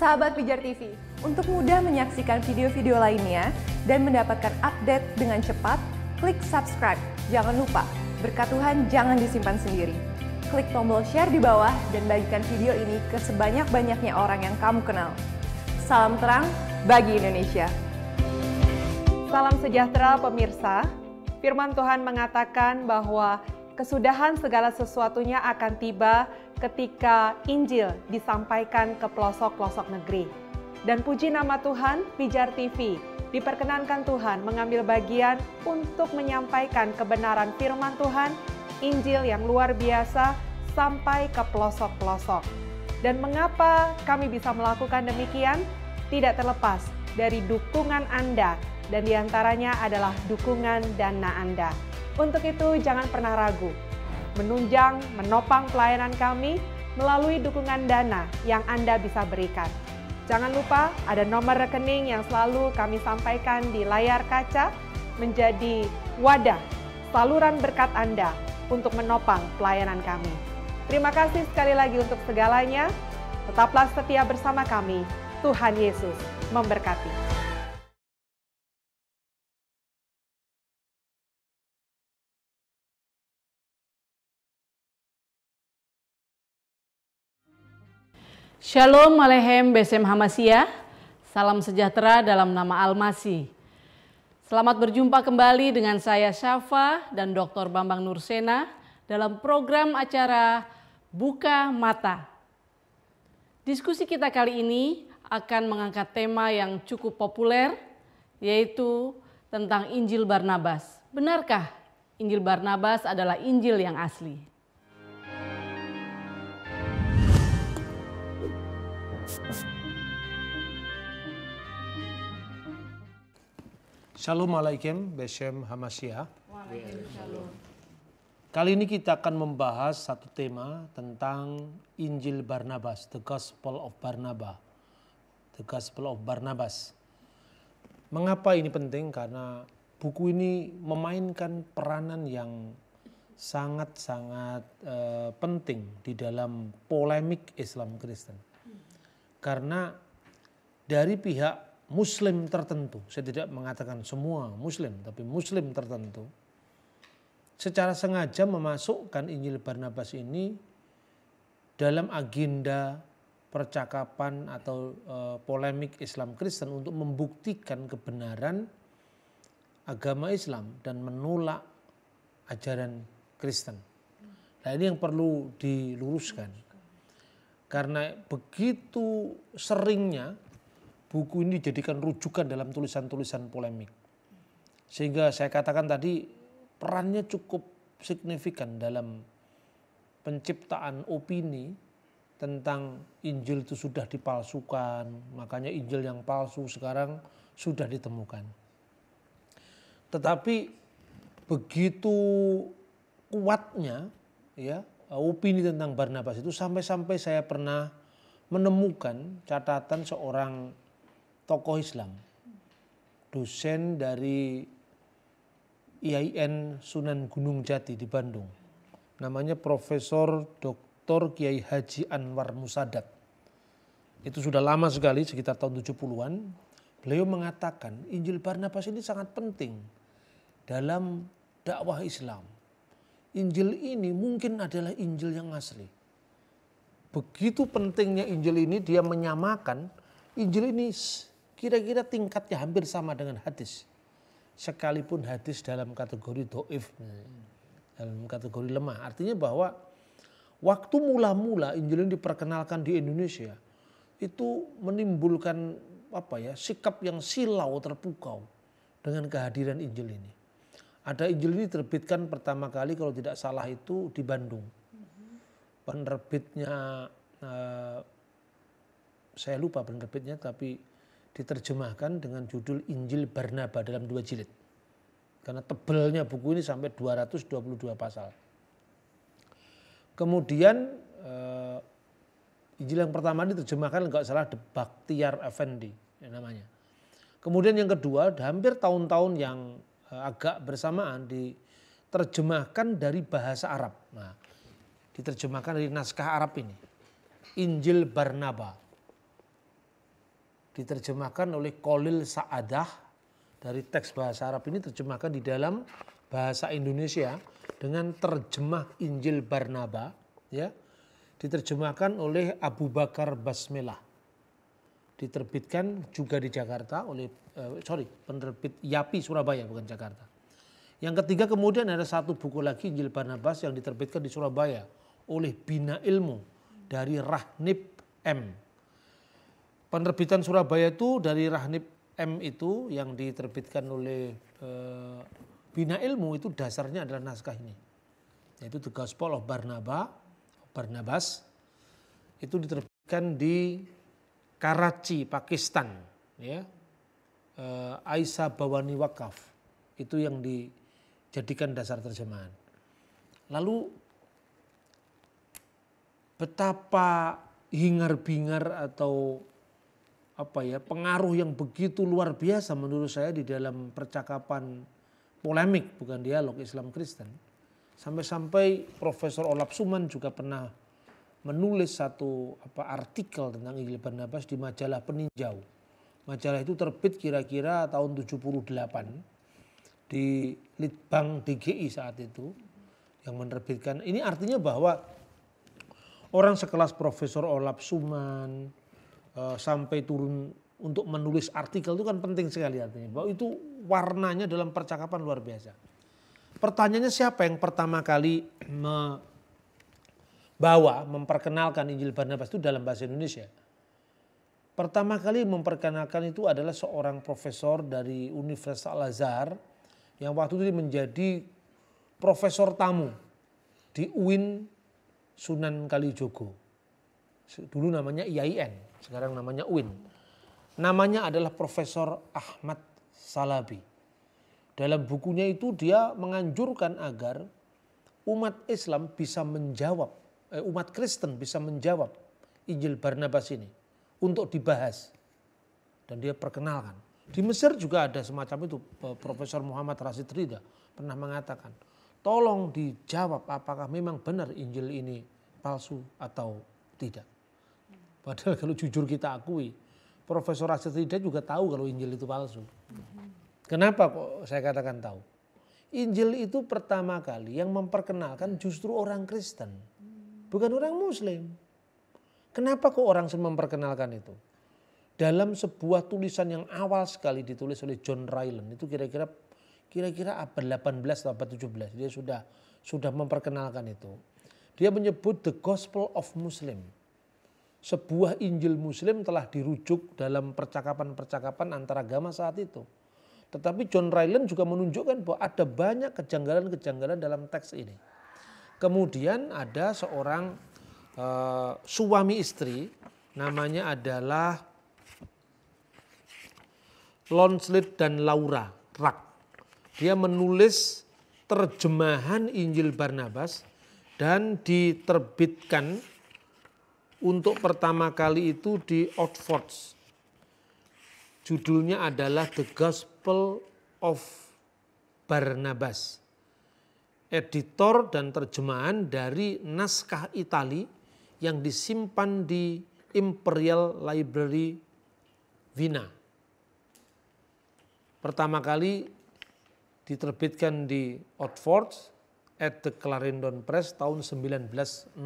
Sahabat Pijar TV, untuk mudah menyaksikan video-video lainnya dan mendapatkan update dengan cepat, klik subscribe. Jangan lupa, berkat Tuhan jangan disimpan sendiri. Klik tombol share di bawah dan bagikan video ini ke sebanyak-banyaknya orang yang kamu kenal. Salam terang bagi Indonesia. Salam sejahtera pemirsa. Firman Tuhan mengatakan bahwa kesudahan segala sesuatunya akan tiba ketika Injil disampaikan ke pelosok-pelosok negeri. Dan puji nama Tuhan, Pijar TV diperkenankan Tuhan mengambil bagian untuk menyampaikan kebenaran firman Tuhan, Injil yang luar biasa sampai ke pelosok-pelosok. Dan mengapa kami bisa melakukan demikian? Tidak terlepas dari dukungan Anda, dan diantaranya adalah dukungan dana Anda. Untuk itu jangan pernah ragu, menunjang, menopang pelayanan kami melalui dukungan dana yang Anda bisa berikan. Jangan lupa ada nomor rekening yang selalu kami sampaikan di layar kaca menjadi wadah saluran berkat Anda untuk menopang pelayanan kami. Terima kasih sekali lagi untuk segalanya. Tetaplah setia bersama kami. Tuhan Yesus memberkati. Shalom Alehem Besem Hamasiyah, salam sejahtera dalam nama Al-Masih. Selamat berjumpa kembali dengan saya Syafa dan Dr. Bambang Nursena dalam program acara Buka Mata. Diskusi kita kali ini akan mengangkat tema yang cukup populer, yaitu tentang Injil Barnabas. Benarkah Injil Barnabas adalah Injil yang asli? Shalom Alaikum, Besem Hamasiyah. Kali ini kita akan membahas satu tema tentang Injil Barnabas, The Gospel of Barnabas. The Gospel of Barnabas. Mengapa ini penting? Karena buku ini memainkan peranan yang sangat-sangat penting di dalam polemik Islam Kristen. Karena dari pihak Muslim tertentu, saya tidak mengatakan semua Muslim, tapi Muslim tertentu, secara sengaja memasukkan Injil Barnabas ini dalam agenda percakapan atau polemik Islam Kristen untuk membuktikan kebenaran agama Islam dan menolak ajaran Kristen. Nah, ini yang perlu diluruskan. Karena begitu seringnya buku ini dijadikan rujukan dalam tulisan-tulisan polemik. Sehingga saya katakan tadi perannya cukup signifikan dalam penciptaan opini tentang Injil itu sudah dipalsukan. Makanya Injil yang palsu sekarang sudah ditemukan. Tetapi begitu kuatnya ya opini tentang Barnabas itu sampai-sampai saya pernah menemukan catatan seorang tokoh Islam, dosen dari IAIN Sunan Gunung Jati di Bandung. Namanya Profesor Dr. Kiai Haji Anwar Musadat. Itu sudah lama sekali, sekitar tahun 70-an. Beliau mengatakan Injil Barnabas ini sangat penting dalam dakwah Islam. Injil ini mungkin adalah Injil yang asli. Begitu pentingnya Injil ini, dia menyamakan Injil ini kira-kira tingkatnya hampir sama dengan hadis. Sekalipun hadis dalam kategori do'if, dalam kategori lemah. Artinya bahwa waktu mula-mula Injil ini diperkenalkan di Indonesia, itu menimbulkan sikap yang silau terpukau dengan kehadiran Injil ini. Ada Injil ini diterbitkan pertama kali kalau tidak salah itu di Bandung. Penerbitnya, saya lupa penerbitnya, tapi diterjemahkan dengan judul Injil Barnabas dalam 2 jilid. Karena tebalnya buku ini sampai 222 pasal. Kemudian Injil yang pertama diterjemahkan enggak salah The Bakhtiar Effendi namanya. Kemudian yang kedua hampir tahun-tahun yang agak bersamaan diterjemahkan dari bahasa Arab. Nah, diterjemahkan dari naskah Arab ini. Injil Barnabas. diterjemahkan oleh Khalil Sa'adah. Dari teks bahasa Arab ini terjemahkan di dalam bahasa Indonesia dengan terjemah Injil Barnaba, ya, diterjemahkan oleh Abu Bakar Basmelah. Diterbitkan juga di Jakarta oleh penerbit Yapi Surabaya, bukan Jakarta. Yang ketiga kemudian ada satu buku lagi Injil Barnabas yang diterbitkan di Surabaya oleh Bina Ilmu dari Rahnib M. Penerbitan Surabaya itu dari Rahnib M itu yang diterbitkan oleh Bina Ilmu itu dasarnya adalah naskah ini, yaitu The Gospel of Barnabas. Itu diterbitkan di Karachi, Pakistan, ya. Aisyah Bawani Wakaf itu yang dijadikan dasar terjemahan. Lalu betapa hingar-bingar atau pengaruh yang begitu luar biasa menurut saya di dalam percakapan polemik, bukan dialog Islam Kristen. Sampai-sampai Profesor Olap Suman juga pernah menulis satu artikel tentang Injil Barnabas di majalah Peninjau. Majalah itu terbit kira-kira tahun 78 di Litbang DGI saat itu yang menerbitkan. Ini artinya bahwa orang sekelas Profesor Olap Suman sampai turun untuk menulis artikel itu kan penting sekali, artinya bahwa itu warnanya dalam percakapan luar biasa. Pertanyaannya siapa yang pertama kali memperkenalkan Injil Barnabas itu dalam bahasa Indonesia? Pertama kali memperkenalkan itu adalah seorang profesor dari Universitas Al-Azhar yang waktu itu menjadi profesor tamu di UIN Sunan Kalijogo. Dulu namanya IAIN, sekarang namanya UIN. Namanya adalah Profesor Ahmad Salabi. Dalam bukunya itu dia menganjurkan agar umat Islam bisa menjawab, umat Kristen bisa menjawab Injil Barnabas ini untuk dibahas. Dan dia perkenalkan. Di Mesir juga ada semacam itu, Profesor Muhammad Rashid Ridha pernah mengatakan, tolong dijawab apakah memang benar Injil ini palsu atau tidak. Padahal kalau jujur kita akui, Profesor Rashid Ridha juga tahu kalau Injil itu palsu. Kenapa kok saya katakan tahu? Injil itu pertama kali yang memperkenalkan justru orang Kristen, bukan orang Muslim. Kenapa kok orang memperkenalkan itu? Dalam sebuah tulisan yang awal sekali ditulis oleh John Ryland, itu kira-kira abad 18 atau abad 17, dia sudah memperkenalkan itu. Dia menyebut The Gospel of Muslim. Sebuah Injil Muslim telah dirujuk dalam percakapan-percakapan antara agama saat itu. Tetapi John Ryland juga menunjukkan bahwa ada banyak kejanggalan-kejanggalan dalam teks ini. Kemudian ada seorang suami istri, namanya adalah Lonslet dan Laura Rack. Dia menulis terjemahan Injil Barnabas dan diterbitkan untuk pertama kali itu di Oxford. Judulnya adalah The Gospel of Barnabas. Editor dan terjemahan dari naskah Itali yang disimpan di Imperial Library Vienna. Pertama kali diterbitkan di Oxford at the Clarendon Press tahun 1907.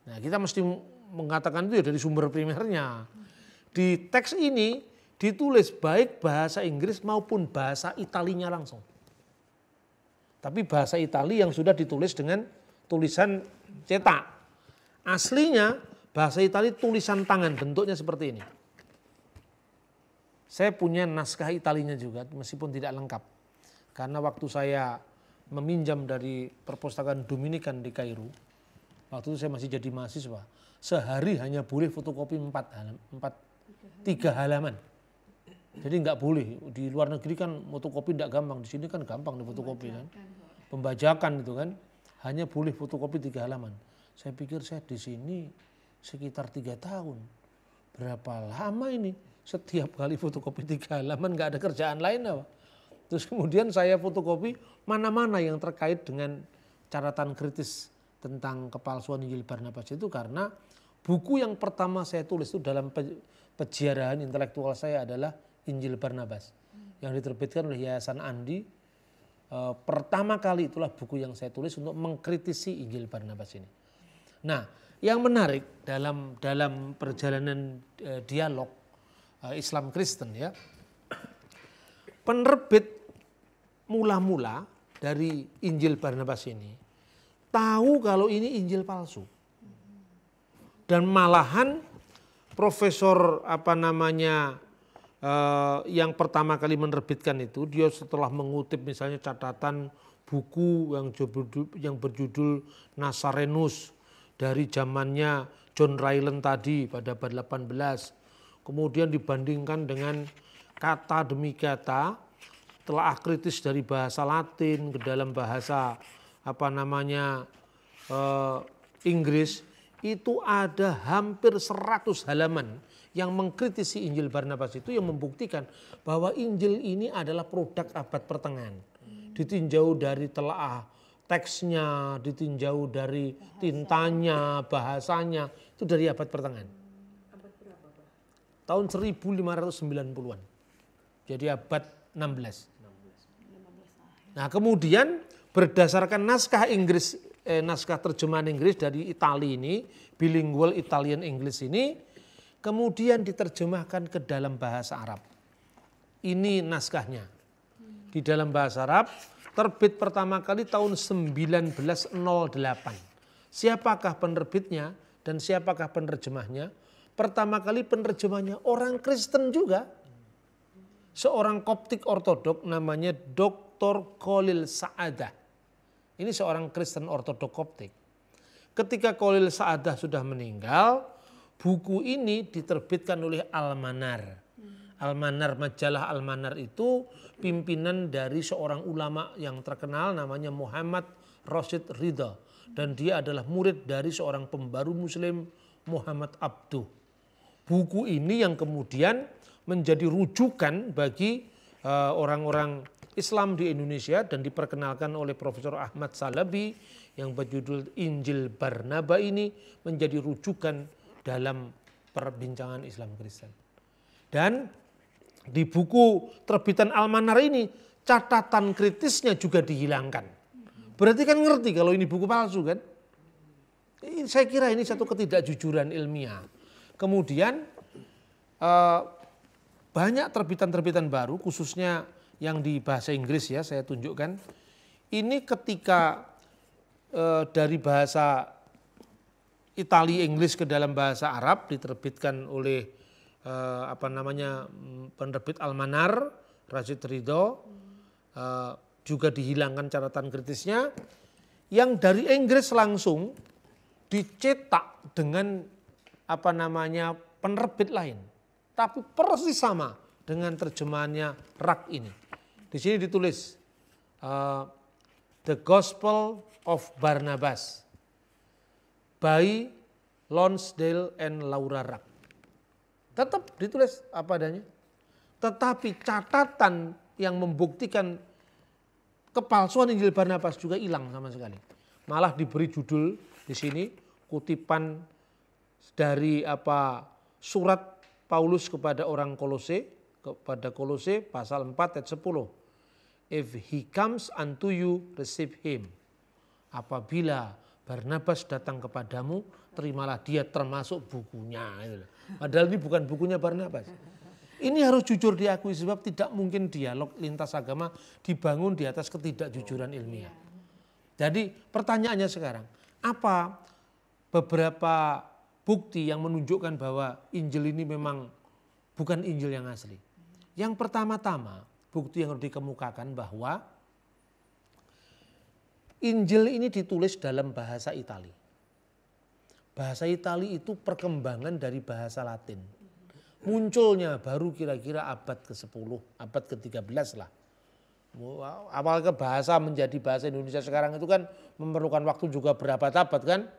Nah, kita mesti mengatakan itu ya dari sumber primernya. Di teks ini ditulis baik bahasa Inggris maupun bahasa Italinya langsung. Tapi bahasa Itali yang sudah ditulis dengan tulisan cetak. Aslinya bahasa Itali tulisan tangan, bentuknya seperti ini. Saya punya naskah Italinya juga meskipun tidak lengkap. Karena waktu saya meminjam dari perpustakaan Dominikan di Kairo, waktu itu saya masih jadi mahasiswa, sehari hanya boleh fotokopi 3 halaman. Jadi nggak boleh, di luar negeri kan fotokopi tidak gampang, di sini kan gampang di fotokopi kan. Pembajakan itu kan, hanya boleh fotokopi 3 halaman. Saya pikir saya di sini sekitar 3 tahun. Berapa lama ini? Setiap kali fotokopi 3 halaman nggak ada kerjaan lain apa. Terus kemudian saya fotokopi mana-mana yang terkait dengan catatan kritis tentang kepalsuan Injil Barnabas itu karena buku yang pertama saya tulis itu dalam peziarahan intelektual saya adalah Injil Barnabas yang diterbitkan oleh Yayasan Andi. Pertama kali itulah buku yang saya tulis untuk mengkritisi Injil Barnabas ini. Nah, yang menarik dalam perjalanan dialog Islam Kristen ya, penerbit mula-mula dari Injil Barnabas ini tahu kalau ini Injil palsu. Dan malahan profesor yang pertama kali menerbitkan itu, dia setelah mengutip misalnya catatan buku yang berjudul Nazarenus dari zamannya John Ryland tadi pada abad 18. Kemudian dibandingkan dengan kata demi kata, telaah kritis dari bahasa Latin ke dalam bahasa Inggris, itu ada hampir 100 halaman yang mengkritisi Injil Barnabas itu, yang membuktikan bahwa Injil ini adalah produk abad pertengahan. Ditinjau dari telaah teksnya, ditinjau dari tintanya, bahasanya, itu dari abad pertengahan. Abad berapa, Pak? Tahun 1590-an. Jadi abad 16. Nah, kemudian berdasarkan naskah terjemahan Inggris dari Italia ini, bilingual Italian English ini, kemudian diterjemahkan ke dalam bahasa Arab. Ini naskahnya. Di dalam bahasa Arab, terbit pertama kali tahun 1908. Siapakah penerbitnya dan siapakah penerjemahnya? Pertama kali penerjemahnya orang Kristen juga. Seorang Koptik Ortodok namanya Dr. Khalil Sa'adah. Ini seorang Kristen Ortodok Koptik. Ketika Khalil Sa'adah sudah meninggal, buku ini diterbitkan oleh Al-Manar. Al-Manar, majalah Al-Manar itu pimpinan dari seorang ulama yang terkenal namanya Muhammad Rashid Ridha. Dan dia adalah murid dari seorang pembaru muslim Muhammad Abduh. Buku ini yang kemudian menjadi rujukan bagi orang-orang Islam di Indonesia dan diperkenalkan oleh Profesor Ahmad Salabi yang berjudul Injil Barnaba ini menjadi rujukan dalam perbincangan Islam Kristen. Dan di buku terbitan Al-Manar ini catatan kritisnya juga dihilangkan. Berarti kan ngerti kalau ini buku palsu kan? Saya kira ini satu ketidakjujuran ilmiah. Kemudian banyak terbitan-terbitan baru khususnya yang di bahasa Inggris ya saya tunjukkan. Ini ketika dari bahasa Italia Inggris ke dalam bahasa Arab diterbitkan oleh penerbit Al-Manar, Rashid Ridho, juga dihilangkan catatan kritisnya. Yang dari Inggris langsung dicetak dengan penerbit lain, tapi persis sama dengan terjemahannya Rak ini. Di sini ditulis The Gospel of Barnabas by Lonsdale and Laura Rak. Tetap ditulis apa adanya. Tetapi catatan yang membuktikan kepalsuan Injil Barnabas juga hilang sama sekali. Malah diberi judul di sini kutipan dari surat Paulus kepada orang Kolose, kepada Kolose pasal 4 ayat 10. If he comes unto you, receive him. Apabila Barnabas datang kepadamu, terimalah dia termasuk bukunya. Padahal ini bukan bukunya Barnabas. Ini harus jujur diakui sebab tidak mungkin dialog lintas agama dibangun di atas ketidakjujuran ilmiah. Jadi pertanyaannya sekarang, apa beberapa bukti yang menunjukkan bahwa Injil ini memang bukan Injil yang asli? Yang pertama-tama, bukti yang harus dikemukakan bahwa Injil ini ditulis dalam bahasa Itali. Bahasa Itali itu perkembangan dari bahasa Latin. Munculnya baru kira-kira abad ke-10, abad ke-13 lah. Awal ke bahasa menjadi bahasa Indonesia sekarang itu kan memerlukan waktu juga berabad-abad kan.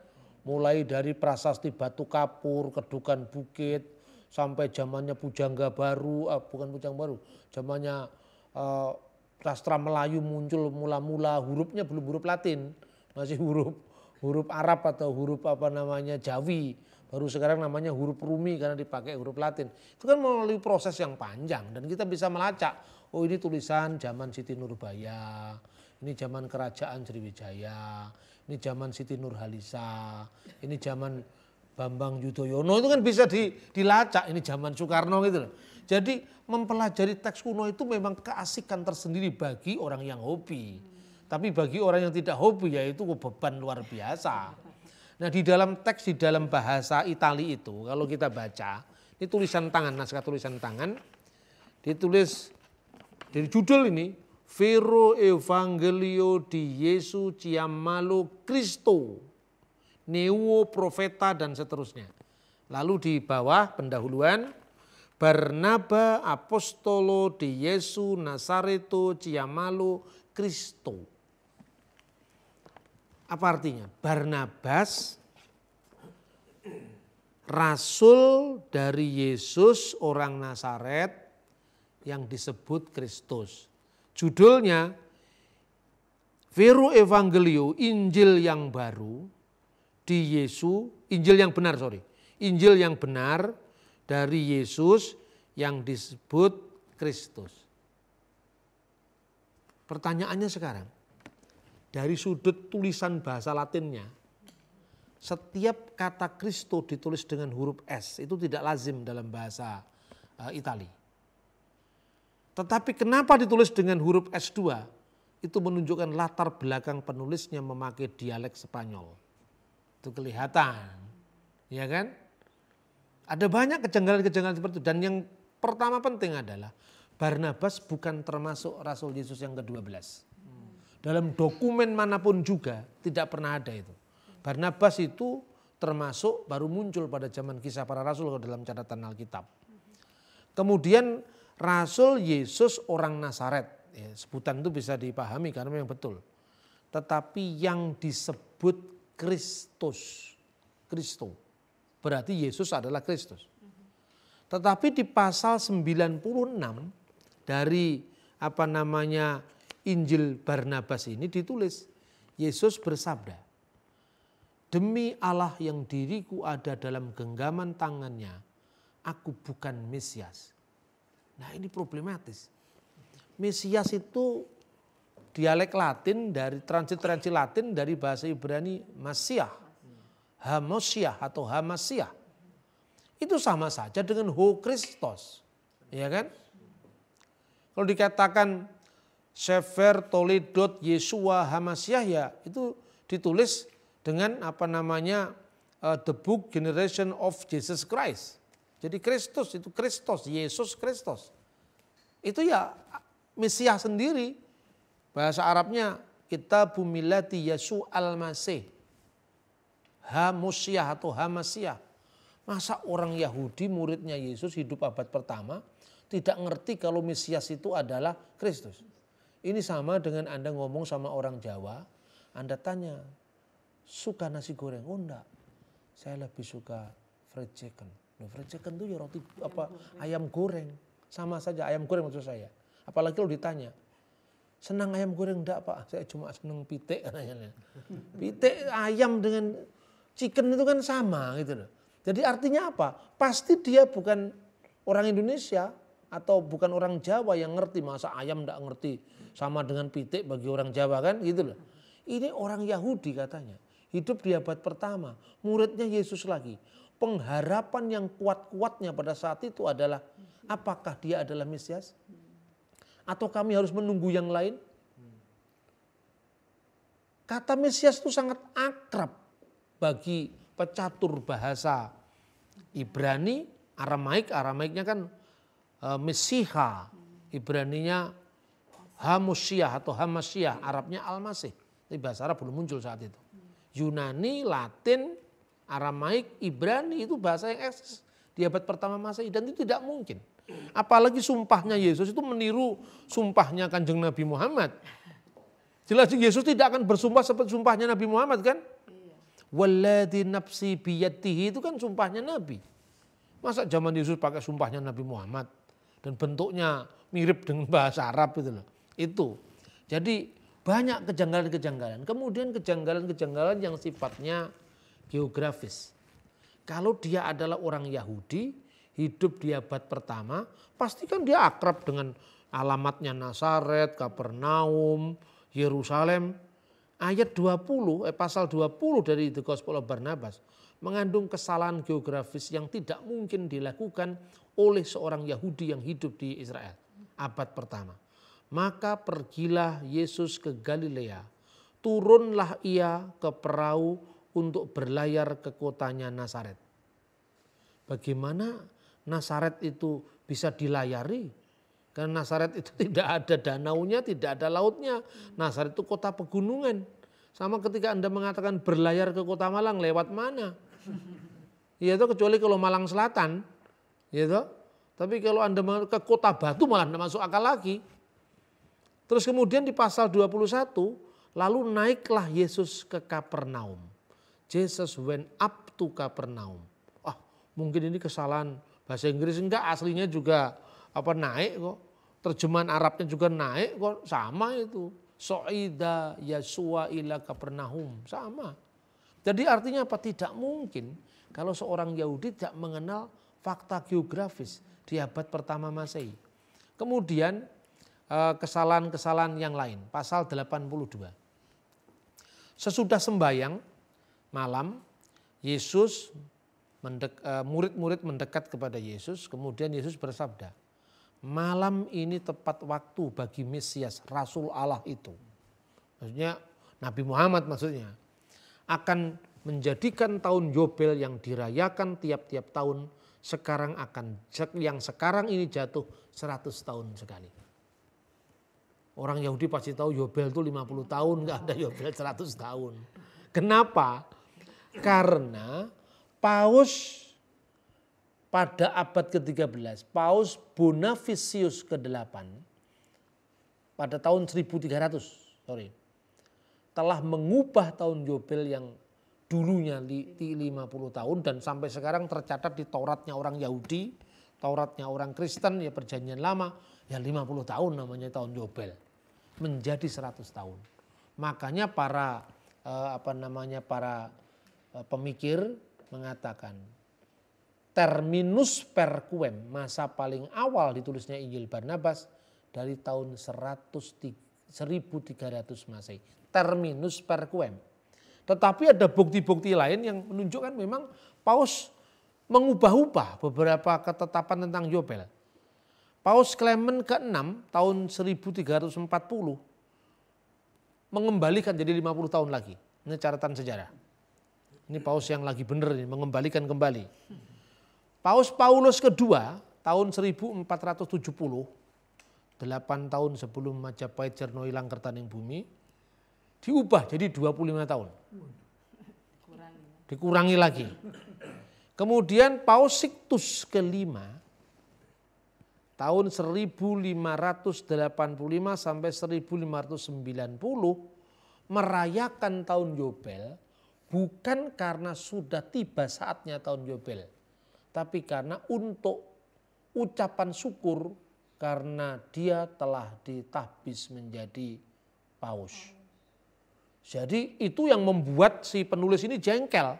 Mulai dari prasasti Batu Kapur, Kedukan Bukit, sampai zamannya Pujangga Baru, bukan Pujangga Baru, zamannya sastra Melayu muncul mula-mula, hurufnya belum huruf Latin, masih huruf Arab atau huruf Jawi Baru sekarang namanya huruf Rumi karena dipakai huruf Latin. Itu kan melalui proses yang panjang dan kita bisa melacak. Oh ini tulisan zaman Siti Nurbaya, ini zaman Kerajaan Sriwijaya, ini zaman Siti Nurhalisa, ini zaman Bambang Yudhoyono, itu kan bisa dilacak, ini zaman Soekarno gitu loh. Jadi mempelajari teks kuno itu memang keasikan tersendiri bagi orang yang hobi. Tapi bagi orang yang tidak hobi ya itu beban luar biasa. Nah di dalam teks, di dalam bahasa Itali itu kalau kita baca, ini tulisan tangan, naskah tulisan tangan, ditulis dari judul ini, Vero Evangelio di Yesu Chiamalo Cristo, Neo Profeta dan seterusnya. Lalu di bawah pendahuluan, Barnaba Apostolo di Yesu Nazareto Chiamalo Cristo. Apa artinya? Barnabas, rasul dari Yesus orang Nazaret yang disebut Kristus. Judulnya Vero Evangelio, Injil yang baru di Yesus, Injil yang benar Injil yang benar dari Yesus yang disebut Kristus. Pertanyaannya sekarang, dari sudut tulisan bahasa Latinnya, setiap kata Kristo ditulis dengan huruf S, itu tidak lazim dalam bahasa Itali. Tetapi kenapa ditulis dengan huruf S2? Itu menunjukkan latar belakang penulisnya memakai dialek Spanyol. Itu kelihatan, ya kan? Ada banyak kejanggalan-kejanggalan seperti itu. Dan yang pertama penting adalah Barnabas bukan termasuk Rasul Yesus yang ke-12. Dalam dokumen manapun juga tidak pernah ada itu. Barnabas itu termasuk baru muncul pada zaman Kisah Para Rasul dalam catatan Alkitab. Kemudian Rasul Yesus orang Nazaret. Ya, sebutan itu bisa dipahami karena memang betul. Tetapi yang disebut Kristus. Kristo. Berarti Yesus adalah Kristus. Tetapi di pasal 96 dari Injil Barnabas ini ditulis, Yesus bersabda, demi Allah yang diriku ada dalam genggaman tangannya, aku bukan Mesias. Nah ini problematis. Mesias itu dialek Latin dari transit Latin dari bahasa Ibrani Masiah, Hamosiah atau Hamasiah. Itu sama saja dengan Ho Christos, ya kan? Kalau dikatakan Sefer Toledot Yeshua Hamasiah ya itu ditulis dengan the book Generation of Jesus Christ. Jadi Kristus itu Kristus, Yesus Kristus. Itu ya Mesias sendiri. Bahasa Arabnya Kitabu Millati Yesu Al-Masih. Hamasiah atau Hamasiah. Masa orang Yahudi muridnya Yesus hidup abad pertama tidak ngerti kalau Mesias itu adalah Kristus. Ini sama dengan Anda ngomong sama orang Jawa, Anda tanya, suka nasi goreng? Oh enggak, saya lebih suka fried chicken. Nah, fried chicken itu ya roti ayam goreng, sama saja ayam goreng maksud saya. Apalagi kalau ditanya, senang ayam goreng enggak Pak? Saya cuma senang pitik katanya. Pitik ayam dengan chicken itu kan sama gitu loh. Jadi artinya apa? Pasti dia bukan orang Indonesia atau bukan orang Jawa yang ngerti, masa ayam enggak ngerti. Sama dengan pitik bagi orang Jawa kan gitu loh. Ini orang Yahudi katanya. Hidup di abad pertama. Muridnya Yesus lagi. Pengharapan yang kuat-kuatnya pada saat itu adalah apakah dia adalah Mesias? Atau kami harus menunggu yang lain? Kata Mesias itu sangat akrab bagi pecatur bahasa Ibrani, Aramaiknya kan Mesiha, Ibraninya Hamasiah atau Hamasiah, Arabnya Al-Masih. Tapi bahasa Arab belum muncul saat itu. Yunani, Latin, Aramaik, Ibrani itu bahasa yang eksis di abad pertama Masehi dan itu tidak mungkin. Apalagi sumpahnya Yesus itu meniru sumpahnya Kanjeng Nabi Muhammad. Jelas Yesus tidak akan bersumpah seperti sumpahnya Nabi Muhammad kan? Walladzi nafsi biyadihi itu kan sumpahnya Nabi. Masa zaman Yesus pakai sumpahnya Nabi Muhammad dan bentuknya mirip dengan bahasa Arab gitu loh. Itu. Jadi banyak kejanggalan-kejanggalan. Kemudian kejanggalan-kejanggalan yang sifatnya geografis. Kalau dia adalah orang Yahudi, hidup di abad pertama, pasti kan dia akrab dengan alamatnya Nazaret, Kapernaum, Yerusalem. Ayat 20, pasal 20 dari The Gospel of Barnabas mengandung kesalahan geografis yang tidak mungkin dilakukan oleh seorang Yahudi yang hidup di Israel abad pertama. Maka pergilah Yesus ke Galilea, turunlah ia ke perahu untuk berlayar ke kotanya Nazaret. Bagaimana Nazaret itu bisa dilayari? Karena Nazaret itu tidak ada danaunya, tidak ada lautnya. Nazaret itu kota pegunungan. Sama ketika Anda mengatakan berlayar ke kota Malang, lewat mana? Ya itu kecuali kalau Malang Selatan. Ya itu. Tapi kalau Anda ke kota Batu malah tidak masuk akal lagi. Terus kemudian di pasal 21, lalu naiklah Yesus ke Kapernaum. Jesus went up to Kapernaum. Mungkin ini kesalahan bahasa Inggris, enggak, aslinya juga naik kok. Terjemahan Arabnya juga naik kok, sama itu. So'ida Yasua ila Kapernaum, sama. Jadi artinya apa? Tidak mungkin kalau seorang Yahudi tidak mengenal fakta geografis di abad pertama Masehi. Kemudian kesalahan-kesalahan yang lain, pasal 82. Sesudah sembahyang malam, Yesus murid-murid mendekat kepada Yesus, kemudian Yesus bersabda, malam ini tepat waktu bagi Mesias, Rasul Allah itu. Maksudnya Nabi Muhammad maksudnya. Akan menjadikan tahun Yobel yang dirayakan tiap-tiap tahun, yang sekarang ini jatuh 100 tahun sekali. Orang Yahudi pasti tahu Yobel itu 50 tahun, enggak ada Yobel 100 tahun. Kenapa? Karena Paus pada abad ke-13, Paus Bonifacius ke-8 pada tahun 1300, telah mengubah tahun Yobel yang dulunya 50 tahun dan sampai sekarang tercatat di Tauratnya orang Yahudi, Tauratnya orang Kristen, ya perjanjian lama, ya 50 tahun namanya tahun Yobel, menjadi 100 tahun. Makanya para pemikir mengatakan terminus perquem, masa paling awal ditulisnya Injil Barnabas dari tahun 1300 Masehi. Terminus perquem. Tetapi ada bukti-bukti lain yang menunjukkan memang Paus mengubah-ubah beberapa ketetapan tentang Yobel. Paus Clement ke-6 tahun 1340 mengembalikan jadi 50 tahun lagi. Ini catatan sejarah. Ini Paus yang lagi benar ini, mengembalikan kembali. Paus Paulus kedua tahun 1470, 8 tahun sebelum Majapahit Cerno hilang kertaning bumi, diubah jadi 25 tahun. Dikurangi lagi. Kemudian Paus Sixtus kelima tahun 1585 sampai 1590 merayakan tahun Yobel bukan karena sudah tiba saatnya tahun Yobel, tapi karena untuk ucapan syukur karena dia telah ditahbis menjadi paus. Jadi itu yang membuat si penulis ini jengkel.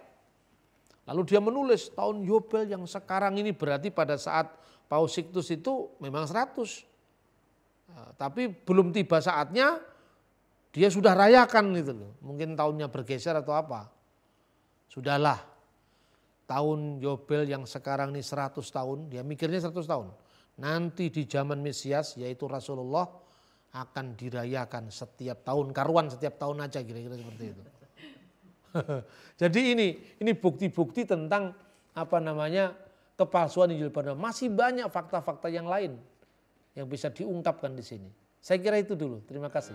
Lalu dia menulis tahun Yobel yang sekarang ini berarti pada saat Paus Sixtus itu memang 100. Tapi belum tiba saatnya dia sudah rayakan gitu loh. Mungkin tahunnya bergeser atau apa. Sudahlah, tahun Yobel yang sekarang ini 100 tahun, dia mikirnya 100 tahun. Nanti di zaman Mesias yaitu Rasulullah akan dirayakan setiap tahun, karuan setiap tahun aja kira-kira seperti itu. Jadi ini bukti-bukti tentang kepalsuan Injil Barnabas. Masih banyak fakta-fakta yang lain yang bisa diungkapkan di sini. Saya kira itu dulu. Terima kasih.